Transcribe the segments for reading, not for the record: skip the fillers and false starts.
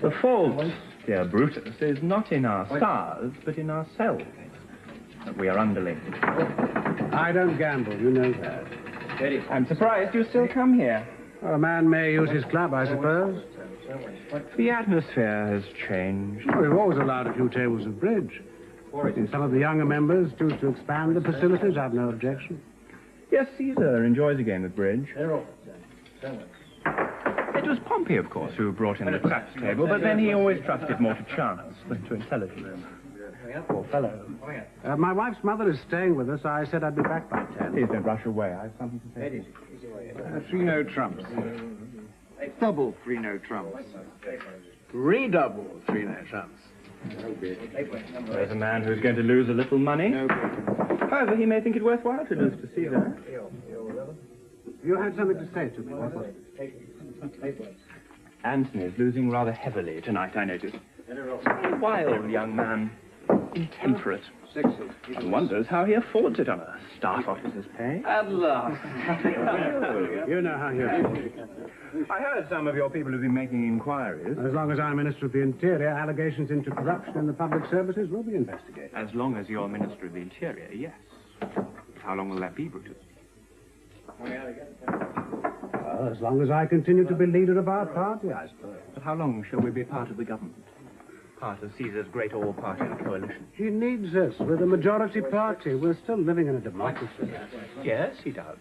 The fault, dear Brutus, is not in our stars, but in ourselves. We are underlings. I don't gamble, you know that. I'm surprised you still come here. Well, a man may use his club, I suppose. The atmosphere has changed. Well, we've always allowed a few tables of bridge. If some of the younger members choose to expand the facilities, I've no objection. Yes, Caesar enjoys a game of bridge. It was Pompey, of course, who brought in the craps table, but then he always trusted more to chance than to intelligence. Poor fellow. My wife's mother is staying with us. I said I'd be back by 10. Please don't rush away. I have something to say. 3-no trumps. Double 3-no trumps. Redouble 3-no trumps. There's a man who's going to lose a little money. However, he may think it worthwhile to lose to Caesar. You had something to say to me, what was it? Antony is losing rather heavily tonight, I noticed. A wild young man. Intemperate. One wonders how he affords it on a staff officer's pay. At last. You know how you are. I heard some of your people have been making inquiries. As long as I'm Minister of the Interior, allegations into corruption in the public services will be investigated. As long as you're Minister of the Interior, yes. How long will that be, Brutus? Well, as long as I continue to be leader of our party, I suppose. But how long shall we be part of the government? Part of Caesar's great all-party coalition. He needs us. We're the majority party. We're still living in a democracy. Yes, he does.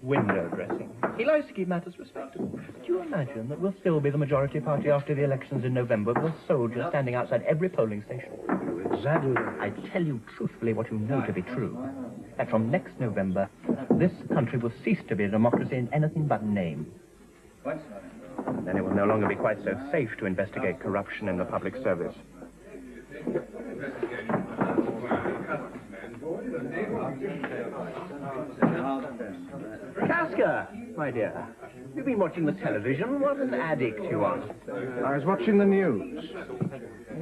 Window dressing. He likes to keep matters respectable. Do you imagine that we'll still be the majority party after the elections in November with a soldier standing outside every polling station? You exaggerate. I tell you truthfully what you know to be true. That from next November, this country will cease to be a democracy in anything but name. And then it will no longer be quite so safe to investigate corruption in the public service. Casca, my dear, you've been watching the television. What an addict you are. I was watching the news.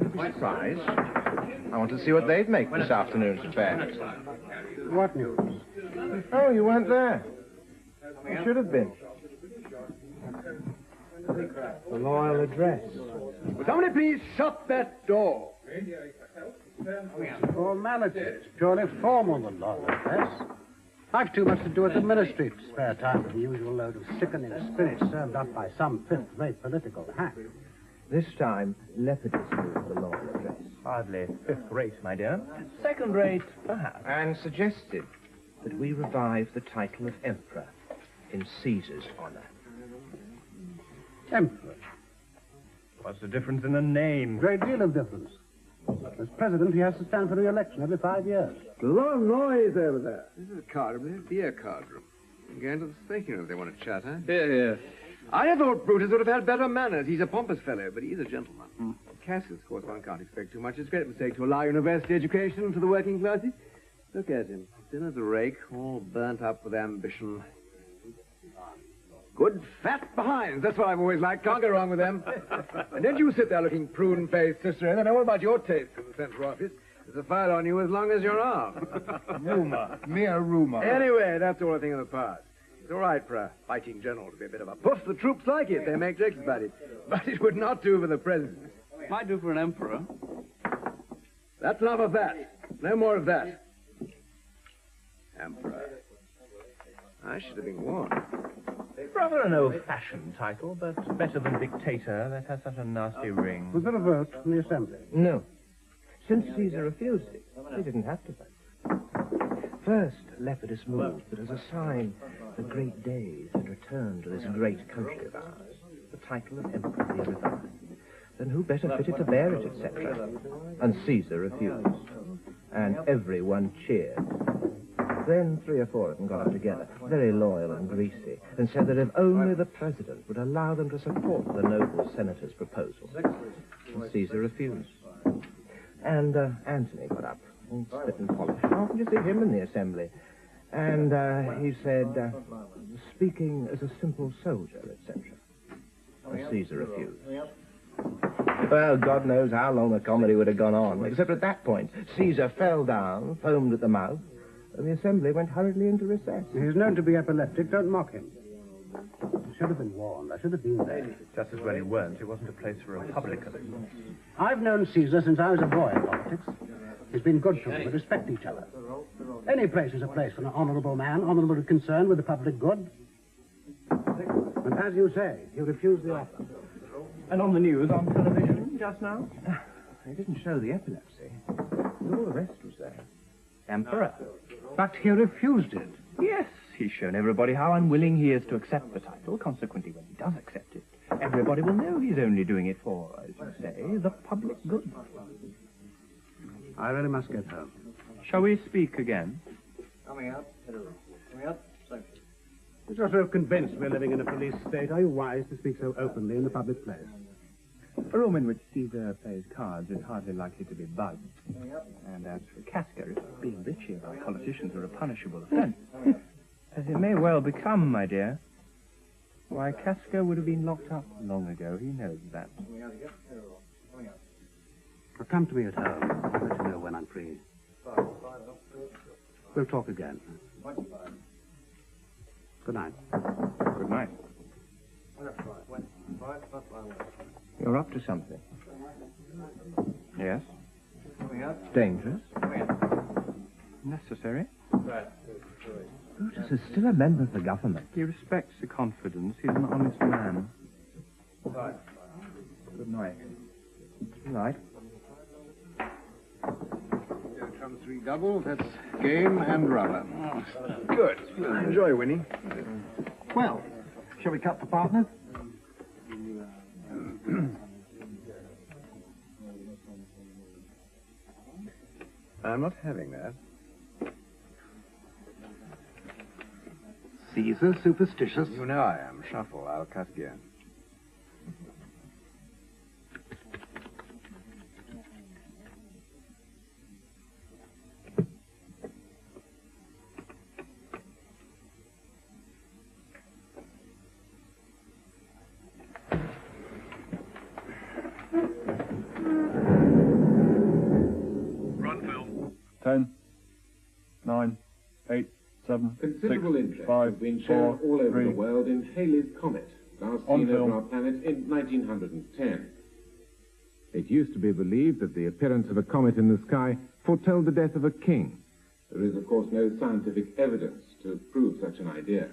You'd be surprised. I want to see what they'd make this afternoon's affair. What news? Oh, you weren't there. You should have been. The loyal address. Will somebody please shut that door? Formalities. Purely formal, the loyal address. I've too much to do at the ministry to spare time for the usual load of sickening spirits served up by some fifth-rate political hack. This time, Lepidus moved the loyal address. Hardly fifth-rate, my dear. Second-rate, perhaps. And suggested that we revive the title of Emperor in Caesar's honor. Emperor. What's the difference in the name? Great deal of difference. As president, he has to stand for re-election every 5 years. A lot of noise over there. This is a card room. This is a beer card room. You can go into the smoking room if they want to chat, huh? Here. I thought Brutus would have had better manners. He's a pompous fellow, but he's a gentleman. Cassius, of course, one can't expect too much. It's a great mistake to allow university education to the working classes. Look at him. Thin as a rake, all burnt up with ambition. Good fat behinds. That's what I've always liked. Can't go wrong with them. And don't you sit there looking prune-faced, sister. I know all about your taste in the central office. There's a file on you as long as your arm. Rumor. Mere rumor. Anyway, that's all a thing of the past. It's all right for a fighting general to be a bit of a puff. The troops like it. They make jokes about it. But it would not do for the president. Might do for an emperor. That's enough of that. No more of that. Emperor. I should have been warned. Rather an old-fashioned title, but better than dictator. That has such a nasty ring. Was there a vote from the assembly? No. Since Caesar refused it, they didn't have to vote. First, Lepidus moved that as a sign of great days had returned to this great country of ours, the title of Emperor be revived. Then who better fitted to bear it, etc. And Caesar refused. And everyone cheered. Then 3 or 4 of them got up together, very loyal and greasy, and said that if only the president would allow them to support the noble senator's proposal. And Caesar refused. And Antony got up, all spit and polish. How could you see him in the assembly? And he said, speaking as a simple soldier, etc. And Caesar refused. Well, God knows how long the comedy would have gone on, except at that point, Caesar fell down, foamed at the mouth, and the assembly went hurriedly into recess. He's known to be epileptic. Don't mock him. I should have been warned. I should have been there. Just as well you weren't. It wasn't a place for Republicans. I've known Caesar since I was a boy in politics. He's been good to me. We respect each other. Any place is a place for an honourable man, honourable and concerned with the public good. And as you say, he refused the offer. And on the news, on television, just now? They didn't show the epilepsy. But all the rest was there. Emperor. But he refused it. Yes, he's shown everybody how unwilling he is to accept the title. Consequently, when he does accept it, everybody will know he's only doing it for, as you say, the public good. I really must get home. Shall we speak again? You're so convinced we're living in a police state. Are you wise to speak so openly in the public place? A room in which Caesar plays cards is hardly likely to be bugged. And as for Casca, if being rich here by politicians are a punishable offense, as it may well become, my dear, why, Casca would have been locked up long ago. He knows that. Well, come to me at home. I'll let you know when I'm free. We'll talk again. Good night. Good night. You're up to something. Yes? Dangerous? Necessary? Brutus is still a member of the government. He respects the confidence. He's an honest man. Good night. Good night. Here come 3 doubles. That's game and rubber. Good. Enjoy winning. Well, shall we cut for partners? I'm not having that. Caesar superstitious. You know I am. Shuffle. I'll cut again. Considerable interest has been shown all over the world in Halley's Comet, last seen over our planet in 1910. It used to be believed that the appearance of a comet in the sky foretold the death of a king. There is, of course, no scientific evidence to prove such an idea.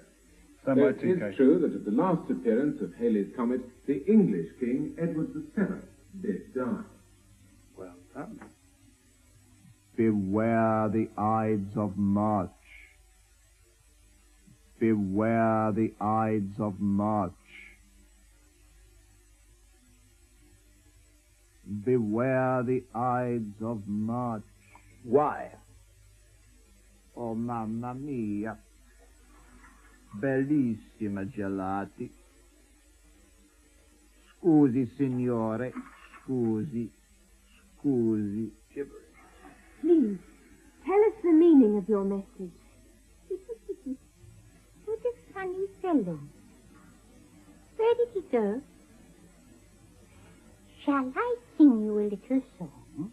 Though it is true that at the last appearance of Halley's Comet, the English king, Edward VII, did die. Well done. Beware the Ides of March. Beware the Ides of March. Beware the Ides of March. Why? Oh, mamma mia. Bellissima gelati. Scusi, signore. Scusi. Scusi. Please, tell us the meaning of your message. What a funny fellow. Where did he go? Shall I sing you a little song?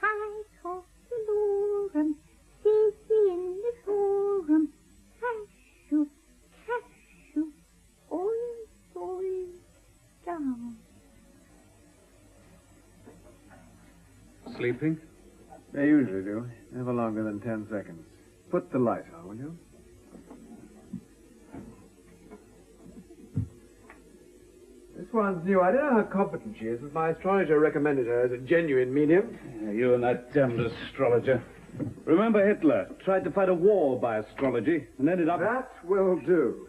I talk to Lorum, Sissy in the forum. Cashew, cashew, oil, down. Sleeping? They usually do. Never longer than 10 seconds. Put the light on, will you? This one's new. I don't know how competent she is, but my astrologer recommended her as a genuine medium. You and that damned astrologer. Remember Hitler tried to fight a war by astrology and ended up... That will do.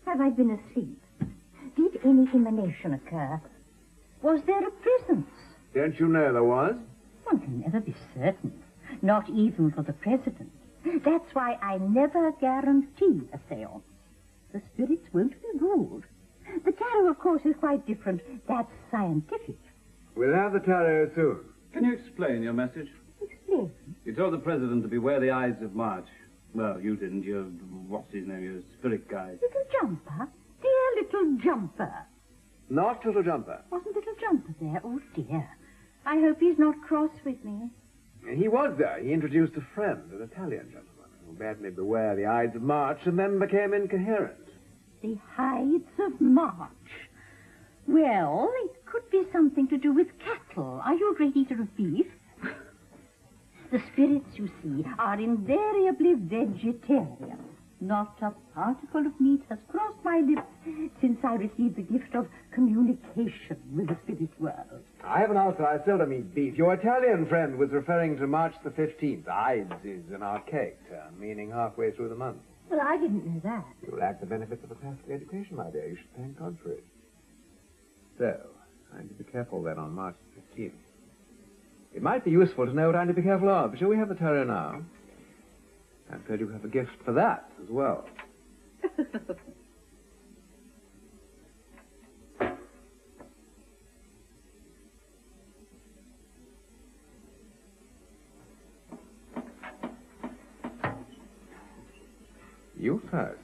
Have I been asleep? Did any emanation occur? Was there a presence? Don't you know there was? One can never be certain, not even for the president. That's why I never guarantee a seance. The spirits won't be ruled. The tarot, of course, is quite different. That's scientific. We'll have the tarot soon. Can you explain your message? Explain. You told the president to beware the Ides of March. Well, you didn't. You're, what's his name? You're a spirit guy. Little Jumper? Dear Little Jumper. Not Little Jumper. Wasn't Little Jumper there? Oh, dear. I hope he's not cross with me. He was there. He introduced a friend, an Italian gentleman, who bade me beware the Ides of March and then became incoherent. The Ides of March. Well, it could be something to do with cattle. Are you a great eater of beef? The spirits, you see, are invariably vegetarian. Not a particle of meat has crossed my lips since I received the gift of communication with the spirit world. I have an ulcer. I seldom eat beef. Your Italian friend was referring to March the 15th. Ides is an archaic term, meaning halfway through the month. Well, I didn't know that. You lack the benefits of a classical education, my dear. You should thank God for it. So, I need to be careful then on March the 15th. It might be useful to know what I need to be careful of. Shall we have the tarot now? I'm afraid you have a gift for that as well. You first.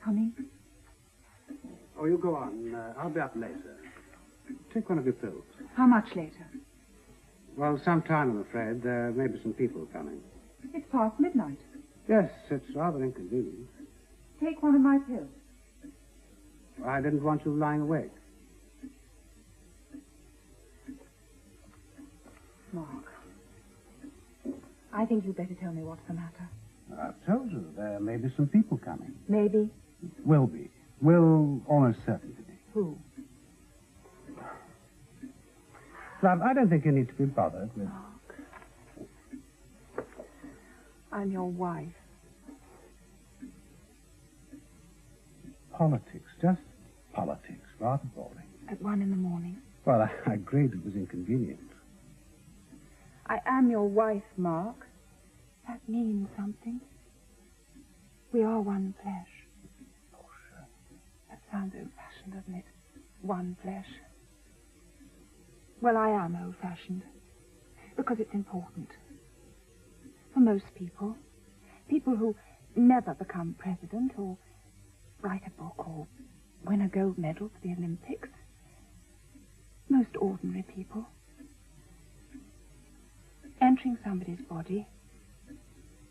Coming? Oh, you go on. I'll be up later. Take one of your pills. How much later? Well, sometime, I'm afraid. There may be some people coming. It's past midnight. Yes, it's rather inconvenient. Take one of my pills. I didn't want you lying awake. Mark, I think you'd better tell me what's the matter. I've told you, there may be some people coming. Maybe. Will be. Will almost certainly be. Who? Love, I don't think you need to be bothered with... Mark, I'm your wife. Politics, just politics. Rather boring. At 1 a.m. Well, I agreed it was inconvenient. I am your wife, Mark. That means something. We are one flesh. Oh, sure. That sounds old-fashioned, doesn't it? One flesh. Well, I am old-fashioned. Because it's important. For most people. People who never become president or write a book or win a gold medal for the Olympics. Most ordinary people. Entering somebody's body,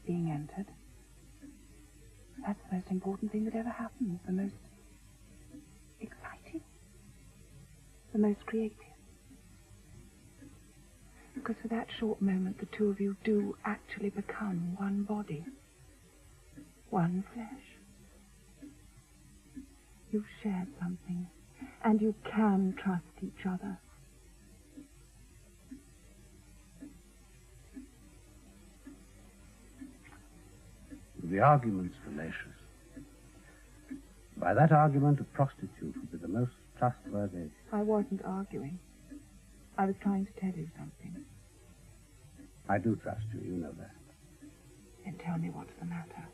being entered. That's the most important thing that ever happens. The most exciting. The most creative. Because for that short moment, the two of you do actually become one body. One flesh. You've shared something, and you can trust each other. The argument's fallacious. By that argument, a prostitute would be the most trustworthy. I wasn't arguing. I was trying to tell you something. I do trust you, you know that. Then tell me what's the matter.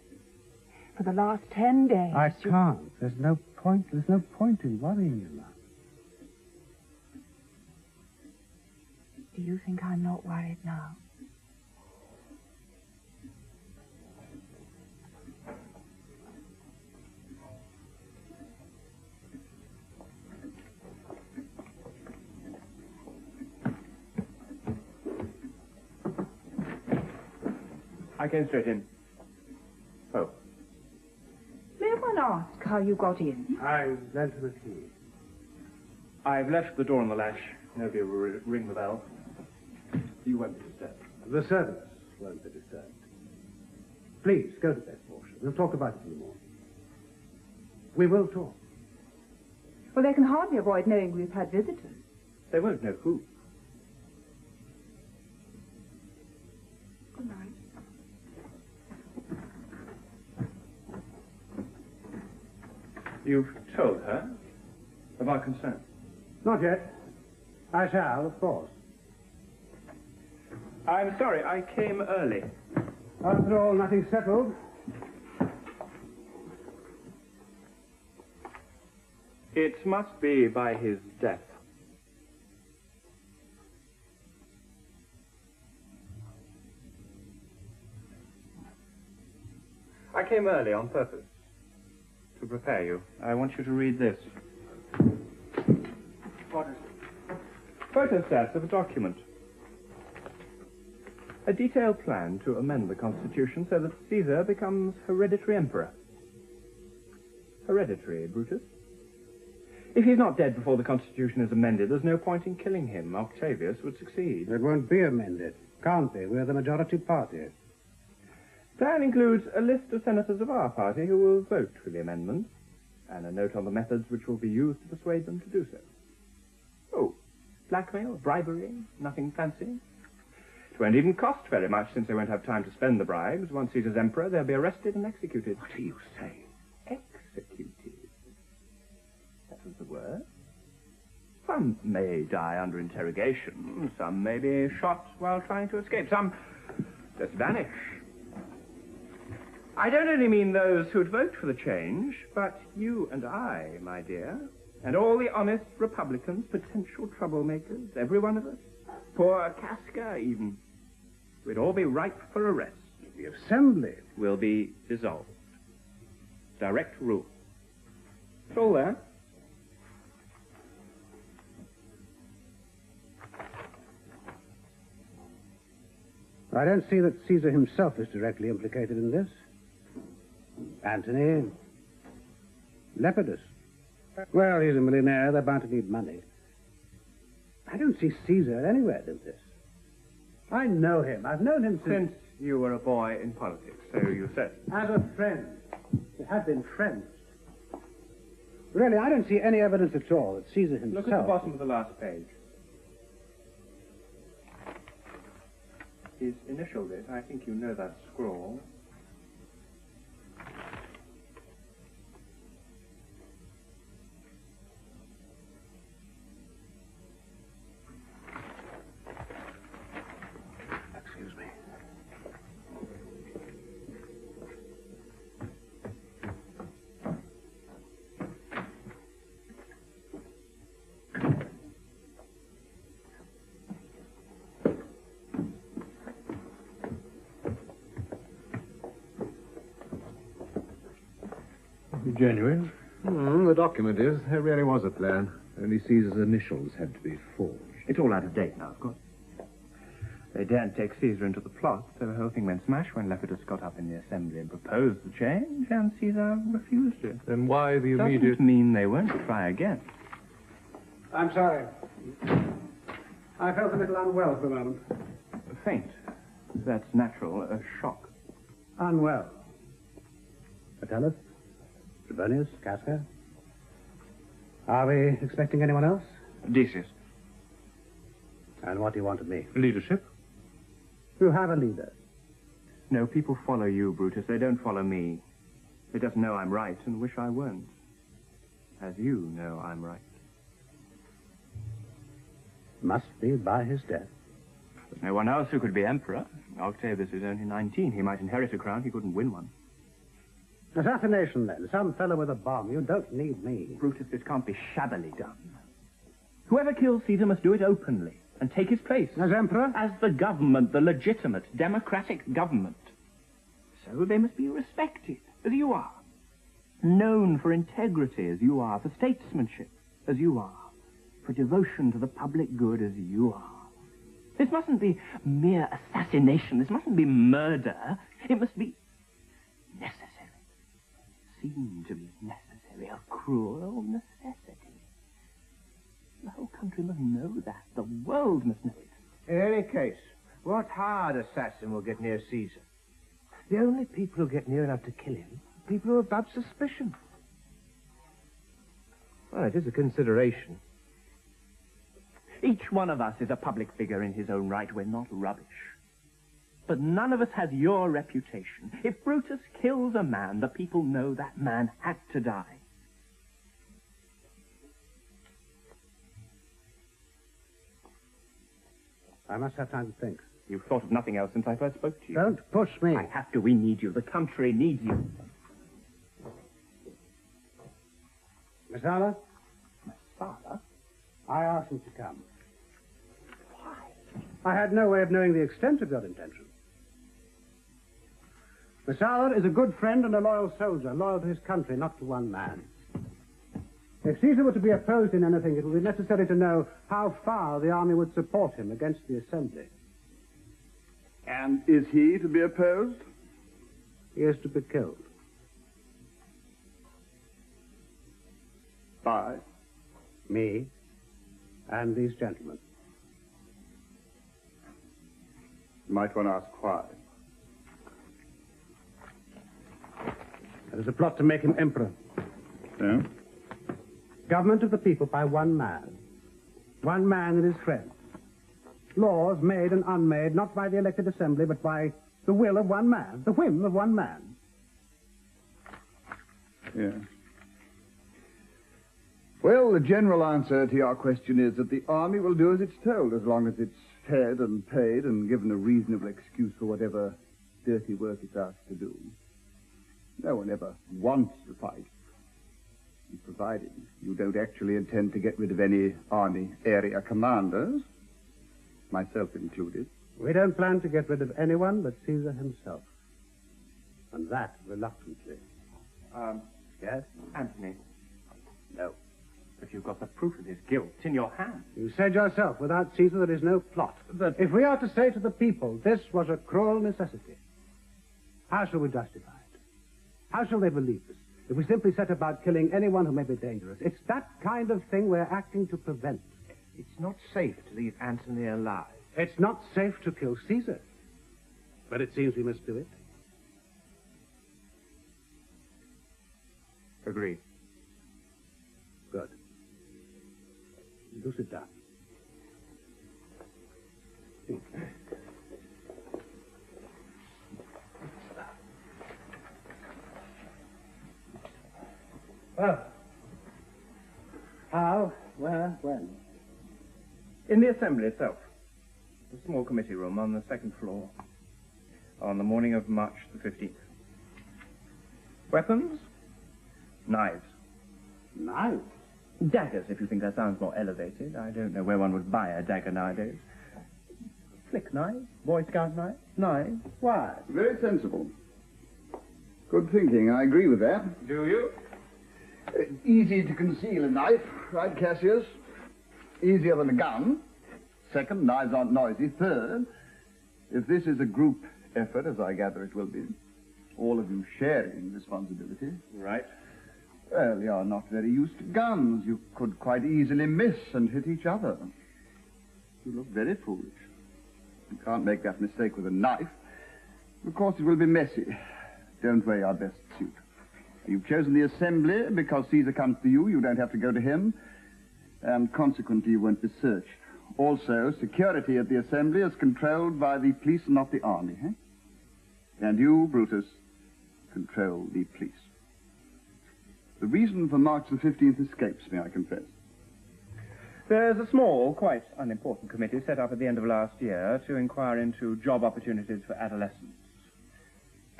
For the last 10 days... I can't. There's no point in worrying you, love. Do you think I'm not worried now? I came straight in. Oh. May one ask how you got in? I lent him a key. I've left the door on the latch. Nobody will ring the bell. You won't be disturbed. The servants won't be disturbed. Please, go to bed, Portia. We'll talk about it in the morning. We will talk. Well, they can hardly avoid knowing we've had visitors. They won't know who. Good night. You've told her of our concern? Not yet. I shall, of course. I'm sorry, I came early. After all, nothing settled. It must be by his death. I came early on purpose to prepare you. I want you to read this. What is it? Photostats of a document. A detailed plan to amend the Constitution so that Caesar becomes hereditary emperor. Hereditary, Brutus. If he's not dead before the Constitution is amended, there's no point in killing him. Octavius would succeed. It won't be amended. Can't be. We're the majority party. Plan includes a list of senators of our party who will vote for the amendment, and a note on the methods which will be used to persuade them to do so. Oh, blackmail, bribery, nothing fancy. It won't even cost very much, since they won't have time to spend the bribes. Once Caesar's emperor, they'll be arrested and executed. What are you saying? Executed. That was the word. Some may die under interrogation. Some may be shot while trying to escape. Some just vanish. I don't only mean those who'd vote for the change, but you and I, my dear, and all the honest Republicans, potential troublemakers, every one of us, poor Casca even. We'd all be ripe for arrest. The Assembly will be dissolved. Direct rule. It's all there. I don't see that Caesar himself is directly implicated in this. Antony, Lepidus. Well, he's a millionaire. They're bound to need money. I don't see Caesar anywhere in this. I know him. I've known him since you were a boy in politics, so you said. As a friend. We have been friends. Really, I don't see any evidence at all that Caesar himself... Look at the bottom of the last page. He's initialed it. I think you know that scrawl. Excuse me. Genuine? The document is. There really was a plan. Only Caesar's initials had to be forged. It's all out of date now, of course. They daren't take Caesar into the plot, so the whole thing went smash when Lepidus got up in the assembly and proposed the change, and Caesar refused it. Then why the immediate... Doesn't mean they won't try again. I'm sorry. I felt a little unwell for a moment. Faint. That's natural. A shock. Unwell. Metellus? Trebonius? Casca? Are we expecting anyone else? Decius. And what do you want of me? Leadership? You have a leader. No, people follow you, Brutus. They don't follow me. They just know I'm right and wish I weren't. As you know I'm right. Must be by his death. There's no one else who could be emperor. Octavius is only 19. He might inherit a crown. He couldn't win one. Assassination, then. Some fellow with a bomb. You don't need me. Brutus, this can't be shabbily done. Whoever kills Caesar must do it openly and take his place. As emperor? As the government, the legitimate, democratic government. So they must be respected, as you are. Known for integrity, as you are. For statesmanship, as you are. For devotion to the public good, as you are. This mustn't be mere assassination. This mustn't be murder. It must be necessary. Seem to be necessary. A cruel necessity. The whole country must know that. The world must know it. In any case, what hard assassin will get near Caesar? The only people who get near enough to kill him are people who are above suspicion. Well, it is a consideration. Each one of us is a public figure in his own right. We're not rubbish. But none of us has your reputation. If Brutus kills a man, the people know that man had to die. I must have time to think. You've thought of nothing else since I first spoke to you. Don't push me. I have to. We need you. The country needs you. Miss Heil? father? I asked him to come. Why? I had no way of knowing the extent of your intention. Messiah is a good friend and a loyal soldier, loyal to his country, not to one man. If Caesar were to be opposed in anything, it would be necessary to know how far the army would support him against the assembly. And is he to be opposed? He is to be killed. By? Me and these gentlemen. Might one ask why? There is a plot to make him emperor. Yeah? Government of the people by one man. One man and his friends. Laws made and unmade, not by the elected assembly, but by the will of one man, the whim of one man. Yeah. Well, the general answer to your question is that the army will do as it's told, as long as it's fed and paid and given a reasonable excuse for whatever dirty work it's asked to do. No one ever wants to fight, provided you don't actually intend to get rid of any army area commanders, myself included. We don't plan to get rid of anyone but Caesar himself. And that reluctantly. Yes? Anthony. No. But you've got the proof of his guilt in your hand. You said yourself, without Caesar there is no plot. But if we are to say to the people, this was a cruel necessity, how shall we justify it? How shall they believe this? If we simply set about killing anyone who may be dangerous, it's that kind of thing we're acting to prevent. It's not safe to leave Antony alive. It's not safe to kill Caesar. But it seems we must do it. Agreed. Good. Do sit down. Well, how, where, when? In the assembly itself. The small committee room on the second floor. On the morning of March the 15th. Weapons? Knives. Knives? Daggers, if you think that sounds more elevated. I don't know where one would buy a dagger nowadays. Flick knives? Boy Scout knives? Knives? Why? Very sensible. Good thinking. I agree with that. Do you? Easy to conceal a knife, right, Cassius? Easier than a gun. Second, knives aren't noisy. Third, if this is a group effort, as I gather it will be, all of you sharing responsibility. Right. Well, you're not very used to guns. You could quite easily miss and hit each other. You look very foolish. You can't make that mistake with a knife. Of course, it will be messy. Don't wear your best suit. You've chosen the assembly because Caesar comes to you. You don't have to go to him. And consequently, you won't be searched. Also, security at the assembly is controlled by the police and not the army. And you, Brutus, control the police. The reason for March the 15th escapes me, I confess. There's a small, quite unimportant committee set up at the end of last year to inquire into job opportunities for adolescents.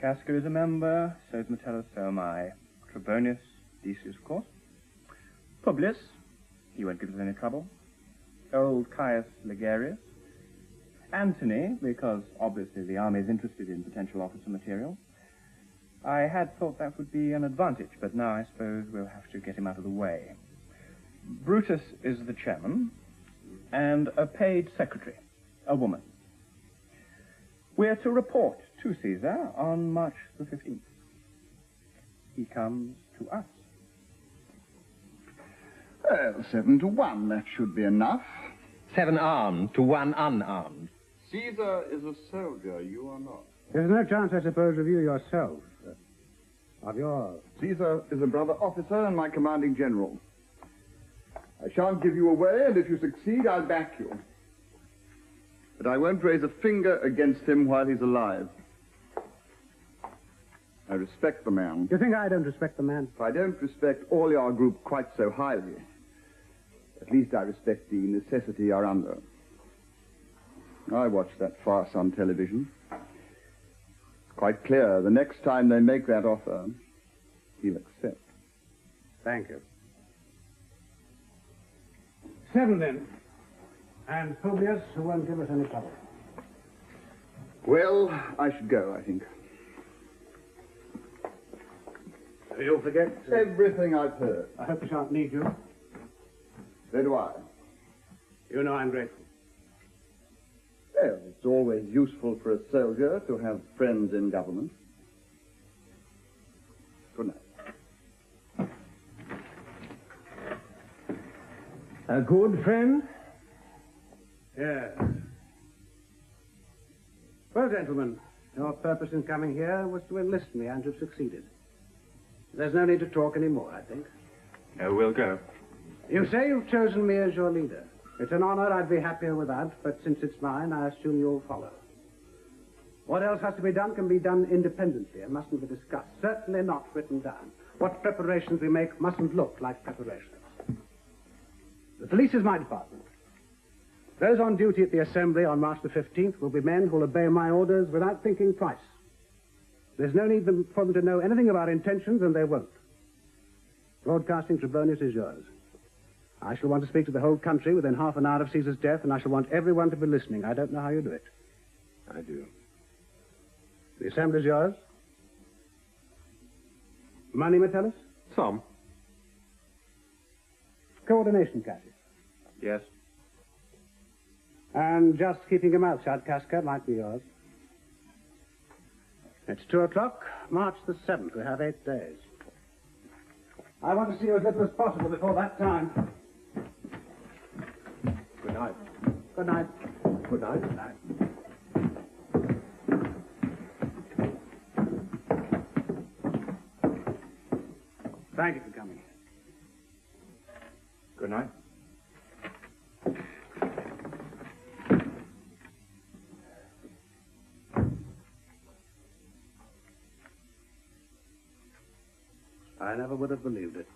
Casca is a member, so is Metellus, so am I. Trebonius, Decius, of course. Publius, he won't give us any trouble. Old Caius Ligarius. Antony, because obviously the army is interested in potential officer material. I had thought that would be an advantage, but now I suppose we'll have to get him out of the way. Brutus is the chairman, and a paid secretary, a woman. We're to report to Caesar on March the 15th. He comes to us. Well, 7 to 1, that should be enough. 7 armed to 1 unarmed. Caesar is a soldier, you are not. There's no chance, I suppose, of you yourself. Of your... Caesar is a brother officer and my commanding general. I shan't give you away, and if you succeed, I'll back you. But I won't raise a finger against him while he's alive. I respect the man. You think I don't respect the man? If I don't respect all your group quite so highly, at least I respect the necessity you're under. I watched that farce on television. It's quite clear the next time they make that offer, he'll accept. Thank you. 7 then. And Publius, who won't give us any trouble. Well, I should go, I think. You'll forget... Everything I've heard. I hope we shan't need you. So do I. You know I'm grateful. Well, it's always useful for a soldier to have friends in government. Good night. A good friend? Yes. Well, gentlemen, your purpose in coming here was to enlist me, and you've succeeded. There's no need to talk any more, I think. Oh, we'll go. You say you've chosen me as your leader. It's an honor I'd be happier without, but since it's mine, I assume you'll follow. What else has to be done can be done independently and mustn't be discussed. Certainly not written down. What preparations we make mustn't look like preparations. The police is my department. Those on duty at the Assembly on March the 15th will be men who will obey my orders without thinking twice. There's no need for them to know anything of our intentions, and they won't. Broadcasting Trebonius is yours. I shall want to speak to the whole country within half an hour of Caesar's death, and I shall want everyone to be listening. I don't know how you do it. I do. The Assembly is yours. Money, Metellus? Some. Coordination, Cassius. Yes. And just keeping your mouth shut, Casca, might be yours. It's 2 o'clock, March the 7th. We have 8 days. I want to see you as little as possible before that time. Good night. Good night. Good night. Good night. Thank you for coming. Good night. I never would have believed it.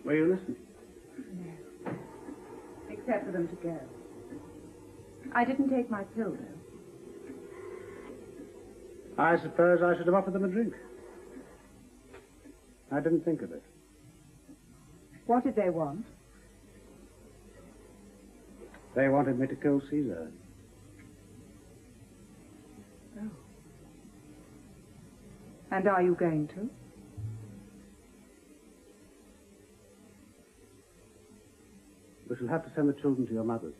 Were you listening? No. Except for them to go. I didn't take my pill, though. I suppose I should have offered them a drink. I didn't think of it. What did they want? They wanted me to kill Caesar. Oh. And are you going to? We shall have to send the children to your mothers.